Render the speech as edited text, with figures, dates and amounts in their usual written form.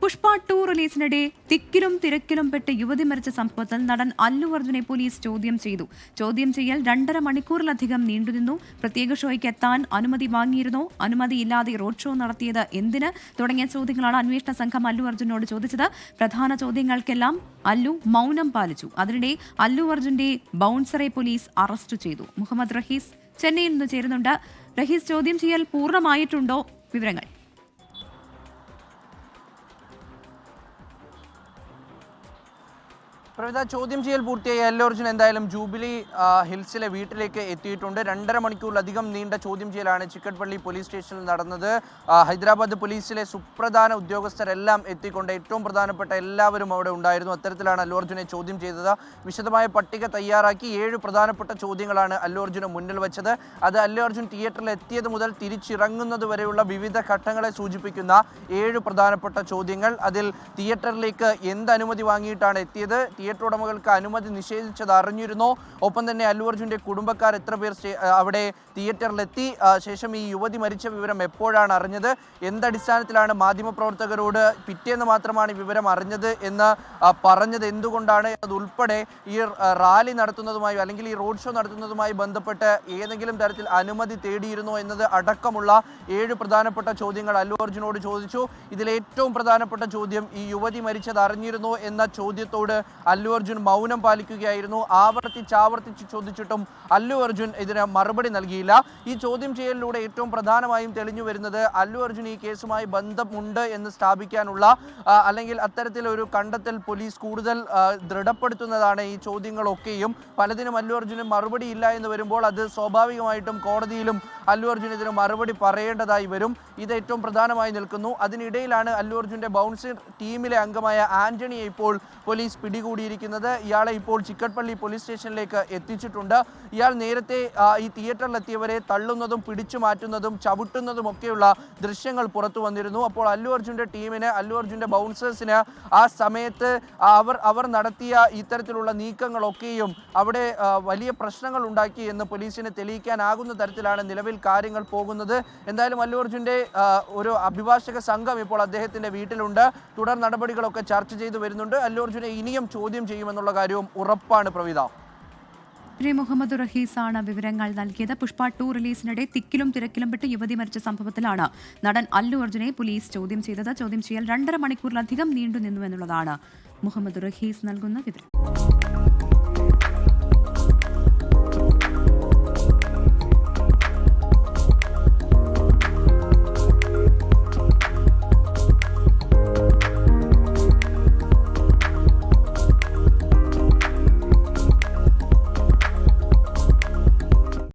പുഷ്പ 2 റിലീസിനിടെ തിക്കിലും തിരക്കിലും പെട്ട് യുവതി മരിച്ച സംഭവത്തിൽ നടൻ അല്ലു അർജുനെ പോലീസ് ചോദ്യം ചെയ്തു. ചോദ്യം ചെയ്യൽ 2.5 മണിക്കൂറിലധികം നീണ്ടുനിന്നു. പ്രത്യേക ഷോയ്ക്ക് എത്താൻ അനുമതി വാങ്ങിയിരുന്നോ? അനുമതിയില്ലാതെ റോഡ് ഷോ നടത്തിയത് എന്തിന്? തുടങ്ങിയ ചോദ്യങ്ങളാണ് അന്വേഷണ സംഘം അല്ലു അർജുനോട് ചോദിച്ചത്. പ്രധാന ചോദ്യങ്ങൾക്കെല്ലാം അല്ലു മൗനം പാലിച്ചു. അതിനിടെ അല്ലു അർജുന്റെ ബൗൺസറെ പോലീസ് അറസ്റ്റ് ചെയ്തു. മുഹമ്മദ് റഹീസ് ചെന്നൈയിൽ നിന്ന് ചേരുന്നുണ്ട്. റഹീസ്, ചോദ്യം ചെയ്യൽ പൂർണ്ണമായിട്ടുണ്ടോ? വിവരങ്ങൾ. ചോദ്യം ചെയ്യൽ പൂർത്തിയായി അല്ലു അർജുൻ എന്തായാലും ജൂബിലി ഹിൽസിലെ വീട്ടിലേക്ക് എത്തിയിട്ടുണ്ട്. 2.5 മണിക്കൂറിലധികം നീണ്ട ചോദ്യം ചെയ്യലാണ് ചിക്കട്പള്ളി പോലീസ് സ്റ്റേഷനിൽ നടന്നത്. ഹൈദരാബാദ് പോലീസിലെ സുപ്രധാന ഉദ്യോഗസ്ഥരെല്ലാം എത്തിക്കൊണ്ട് ഏറ്റവും പ്രധാനപ്പെട്ട എല്ലാവരും അവിടെ ഉണ്ടായിരുന്നു. അത്തരത്തിലാണ് അല്ലു അർജുനെ ചോദ്യം ചെയ്തത്. വിശദമായ പട്ടിക തയ്യാറാക്കി 7 പ്രധാനപ്പെട്ട ചോദ്യങ്ങളാണ് അല്ലു അർജുന് മുന്നിൽ വെച്ചത്. അത് അല്ലു അർജുൻ തിയേറ്ററിൽ എത്തിയത് മുതൽ തിരിച്ചിറങ്ങുന്നത് വരെയുള്ള വിവിധ ഘട്ടങ്ങളെ സൂചിപ്പിക്കുന്ന 7 പ്രധാനപ്പെട്ട ചോദ്യങ്ങൾ. അതിൽ തിയേറ്ററിലേക്ക് എന്ത് അനുമതി വാങ്ങിയിട്ടാണ് എത്തിയത്, തിയേറ്റർ ഉടമകൾക്ക് അനുമതി നിഷേധിച്ചത് അറിഞ്ഞിരുന്നോ, ഒപ്പം തന്നെ അല്ലു അർജുൻ്റെ കുടുംബക്കാർ എത്ര പേർ അവിടെ തിയേറ്ററിലെത്തി, ശേഷം ഈ യുവതി മരിച്ച വിവരം എപ്പോഴാണ് അറിഞ്ഞത്, എന്തടിസ്ഥാനത്തിലാണ് മാധ്യമപ്രവർത്തകരോട് പിറ്റേന്ന് മാത്രമാണ് വിവരം അറിഞ്ഞത് എന്ന് പറഞ്ഞത് എന്തുകൊണ്ടാണ്, അതുൾപ്പെടെ ഈ റാലി നടത്തുന്നതുമായി അല്ലെങ്കിൽ ഈ റോഡ് ഷോ നടത്തുന്നതുമായി ബന്ധപ്പെട്ട് ഏതെങ്കിലും തരത്തിൽ അനുമതി തേടിയിരുന്നോ എന്നത് അടക്കമുള്ള 7 പ്രധാനപ്പെട്ട ചോദ്യങ്ങൾ അല്ലു അർജുനോട് ചോദിച്ചു. ഇതിലേറ്റവും പ്രധാനപ്പെട്ട ചോദ്യം ഈ യുവതി മരിച്ചത് അറിഞ്ഞിരുന്നോ എന്ന ചോദ്യത്തോട് അല്ലു അർജുൻ മൗനം പാലിക്കുകയായിരുന്നു. ആവർത്തിച്ച് ചോദിച്ചിട്ടും അല്ലു അർജുൻ ഇതിന് മറുപടി നൽകിയില്ല. ഈ ചോദ്യം ചെയ്യലിലൂടെ ഏറ്റവും പ്രധാനമായും തെളിഞ്ഞു വരുന്നത് അല്ലു അർജുൻ ഈ കേസുമായി ബന്ധമുണ്ട് എന്ന് സ്ഥാപിക്കാനുള്ള അല്ലെങ്കിൽ അത്തരത്തിലൊരു കണ്ടെത്തൽ പോലീസ് കൂടുതൽ ദൃഢപ്പെടുത്തുന്നതാണ് ഈ ചോദ്യങ്ങളൊക്കെയും. പലതിനും അല്ലു അർജുന് മറുപടി ഇല്ല എന്ന് വരുമ്പോൾ അത് സ്വാഭാവികമായിട്ടും കോടതിയിലും അല്ലു അർജുൻ ഇതിന് മറുപടി പറയേണ്ടതായി വരും. ഇത് ഏറ്റവും പ്രധാനമായി നിൽക്കുന്നു. അതിനിടയിലാണ് അല്ലു അർജുൻ്റെ ബൗൺസർ ടീമിലെ അംഗമായ ആന്റണിയെ ഇപ്പോൾ പോലീസ് പിടികൂടിയിരിക്കുന്നത്. ഇയാളെ ഇപ്പോൾ ചിക്കട്പള്ളി പോലീസ് സ്റ്റേഷനിലേക്ക് എത്തിച്ചിട്ടുണ്ട്. ഇയാൾ നേരത്തെ ഈ തിയേറ്ററിലെത്തിയവരെ തള്ളുന്നതും പിടിച്ചു മാറ്റുന്നതും ചവിട്ടുന്നതും ഒക്കെയുള്ള ദൃശ്യങ്ങൾ പുറത്തു വന്നിരുന്നു. അപ്പോൾ അല്ലു അർജുൻ്റെ ടീമിന്, അല്ലു അർജുൻ്റെ ബൗൺസേഴ്സിന് ആ സമയത്ത് അവർ നടത്തിയ ഇത്തരത്തിലുള്ള നീക്കങ്ങളൊക്കെയും അവിടെ വലിയ പ്രശ്നങ്ങൾ ഉണ്ടാക്കി എന്ന് പോലീസിന് തെളിയിക്കാനാകുന്ന തരത്തിലാണ് നിലവിൽ കാര്യങ്ങൾ പോകുന്നത്. എന്തായാലും അല്ലു അർജുൻ്റെ ഒരു അഭിഭാഷക സംഘം ഇപ്പോൾ അദ്ദേഹത്തിൻ്റെ വീട്ടിലുണ്ട്. തുടർ നടപടികളൊക്കെ ചർച്ച ചെയ്തു വരുന്നുണ്ട്. അല്ലു അർജുനെ ഇനിയും ചോദ്യം ചെയ്യുമെന്നുള്ള കാര്യവും ഉറപ്പാണ്. പ്രവിത, മുഹമ്മദ് റഹീസാണ് വിവരങ്ങൾ നൽകിയത്. പുഷ്പ 2 റിലീസിനിടെ തിക്കിലും തിരക്കിലും പെട്ട് യുവതി മരിച്ച സംഭവത്തിലാണ് നടൻ അല്ലു അർജുനെ പോലീസ് ചോദ്യം ചെയ്തത്. ചോദ്യം ചെയ്യൽ 2.5 മണിക്കൂറിലധികം നീണ്ടുനിന്നു എന്നുള്ളതാണ് മുഹമ്മദ് റഹീസ് നൽകുന്ന വിവരം.